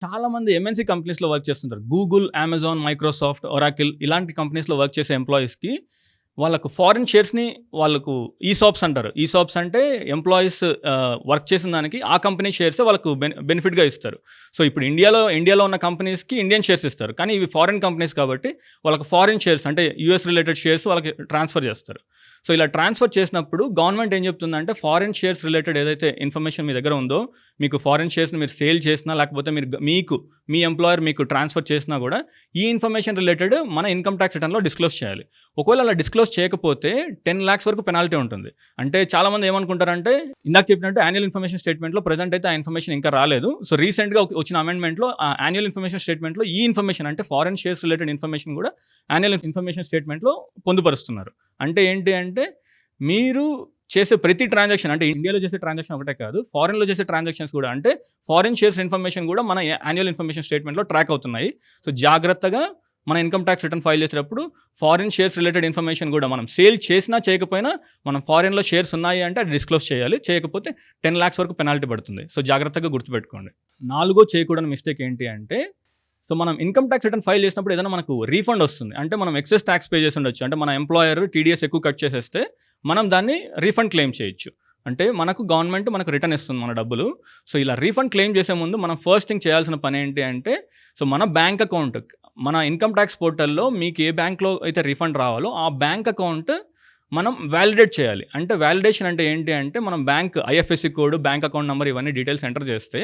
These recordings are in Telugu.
చాలామంది ఎంఎన్‌సి కంపెనీస్‌లో వర్క్ చేస్తుంటారు. గూగుల్, అమెజాన్, మైక్రోసాఫ్ట్, ఒరాకిల్ ఇలాంటి కంపెనీస్‌లో వర్క్ చేసే ఎంప్లాయీస్‌కి వాళ్ళకు ఫారెన్ షేర్స్‌ని వాళ్ళకు ఈసాప్స్ అంటారు. ఈసాప్స్ అంటే ఎంప్లాయీస్ వర్క్ చేసిన దానికి ఆ కంపెనీ షేర్సే వాళ్ళకు బెనిఫిట్‌గా ఇస్తారు. సో, ఇప్పుడు ఇండియాలో ఉన్న కంపెనీస్‌కి ఇండియన్ షేర్స్ ఇస్తారు. కానీ ఇవి ఫారెన్ కంపెనీస్ కాబట్టి వాళ్ళకి ఫారెన్ షేర్స్ అంటే యూఎస్ రిలేటెడ్ షేర్స్ వాళ్ళకి ట్రాన్స్‌ఫర్ చేస్తారు. సో, ఇలా ట్రాన్స్‌ఫర్ చేసినప్పుడు గవర్నమెంట్ ఏం చెప్తుందంటే ఫారెన్ షేర్స్ రిలేటెడ్ ఏదైతే ఇన్ఫర్మేషన్ మీ దగ్గర ఉందో, మీకు ఫారెన్ షేర్స్‌ని మీరు సేల్ చేసినా లేకపోతే మీ ఎంప్లాయర్ మీకు ట్రాన్స్‌ఫర్ చేసినా కూడా ఈ ఇన్ఫర్మేషన్ రిలేటెడ్ మన ఇన్‌కమ్ టాక్స్ రిటర్న్‌లో డిస్క్లోజ్ చేయాలి. ఒకవేళ అలా డిస్క్లోజ్ చేయకపోతే 10,00,000 వరకు పెనాల్టీ ఉంటుంది. అంటే చాలామంది ఏమనుకుంటారంటే ఇందాక చెప్పినట్టు యాన్యువల్ ఇన్ఫర్మేషన్ స్టేట్మెంట్‌లో ప్రెజెంట్ అయితే ఆ ఇన్ఫర్మేషన్ ఇంకా రాలేదు. సో, రీసెంట్‌గా వచ్చిన అమెండ్మెంట్‌లో ఆ యాన్యువల్ ఇన్ఫర్మేషన్ స్టేట్మెంట్‌లో ఈ ఇన్ఫర్మేషన్ అంటే ఫారెన్ షేర్స్ రిలేటెడ్ ఇన్ఫర్మేషన్ కూడా యాన్యువల్ ఇన్ఫర్మేషన్ స్టేట్మెంట్‌లో పొందుపరుస్తున్నారు. అంటే ఏంటి అంటే మీరు చేసే ప్రతి ట్రాన్సాక్షన్ అంటే ఇండియాలో చేసే ట్రాన్సాక్షన్ ఒకటే కాదు. ఫారెన్‌లో చేసే ట్రాన్సాక్షన్స్ కూడా అంటే ఫారెన్ షేర్స్ ఇన్ఫర్మేషన్ కూడా మన యాన్యువల్ ఇన్ఫర్మేషన్ స్టేట్మెంట్‌లో ట్రాక్ అవుతున్నాయి. సో, జాగ్రత్తగా మన ఇన్‌కమ్ టాక్స్ రిటర్న్ ఫైల్ చేసేటప్పుడు ఫారెన్ షేర్స్ రిలేటెడ్ ఇన్ఫర్మేషన్ కూడా మనం సేల్ చేసినా చేయకపోయినా మనం ఫారెన్‌లో షేర్స్ ఉన్నాయి అంటే అది డిస్క్లోజ్ చేయాలి. చేయకపోతే 10,00,000 వరకు పెనాల్టీ పడుతుంది. సో, జాగ్రత్తగా గుర్తుపెట్టుకోండి. నాలుగో చేయకూడని మిస్టేక్ ఏంటి అంటే సో, మనం ఇన్‌కమ్ టాక్స్ రిటర్న్ ఫైల్ చేసినప్పుడు ఏదైనా మనకు రీఫండ్ వస్తుంది. అంటే మనం ఎక్సెస్ టాక్స్ పే చేసి ఉండొచ్చు. అంటే మన ఎంప్లాయర్ టీడీఎస్ ఎక్కువ కట్ చేసేస్తే మనం దాన్ని రీఫండ్ క్లెయిమ్ చేయొచ్చు. అంటే గవర్నమెంట్ మనకు రిటర్న్ ఇస్తుంది మన డబ్బులు. సో, ఇలా రీఫండ్ క్లెయిమ్ చేసే ముందు మనం ఫస్ట్ థింగ్ చేయాల్సిన పని ఏంటి అంటే సో, మన బ్యాంక్ అకౌంట్ మన ఇన్‌కమ్ టాక్స్ పోర్టల్‌లో మీకు ఏ బ్యాంక్‌లో అయితే రీఫండ్ రావాలో ఆ బ్యాంక్ అకౌంట్ మనం వాలిడేట్ చేయాలి. అంటే వాలిడేషన్ అంటే ఏంటి అంటే మనం bank IFSC code, bank account number ఇవన్నీ డీటెయిల్స్ ఎంటర్ చేస్తే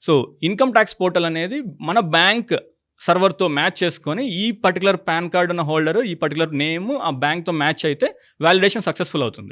సో, ఇన్‌కమ్ టాక్స్ పోర్టల్ అనేది మన బ్యాంక్ సర్వర్‌తో మ్యాచ్ చేసుకొని ఈ పర్టిక్యులర్ పాన్ కార్డ్ ఉన్న హోల్డర్, ఈ పర్టిక్యులర్ నేమ్ ఆ బ్యాంక్‌తో మ్యాచ్ అయితే వాలిడేషన్ సక్సెస్‌ఫుల్ అవుతుంది.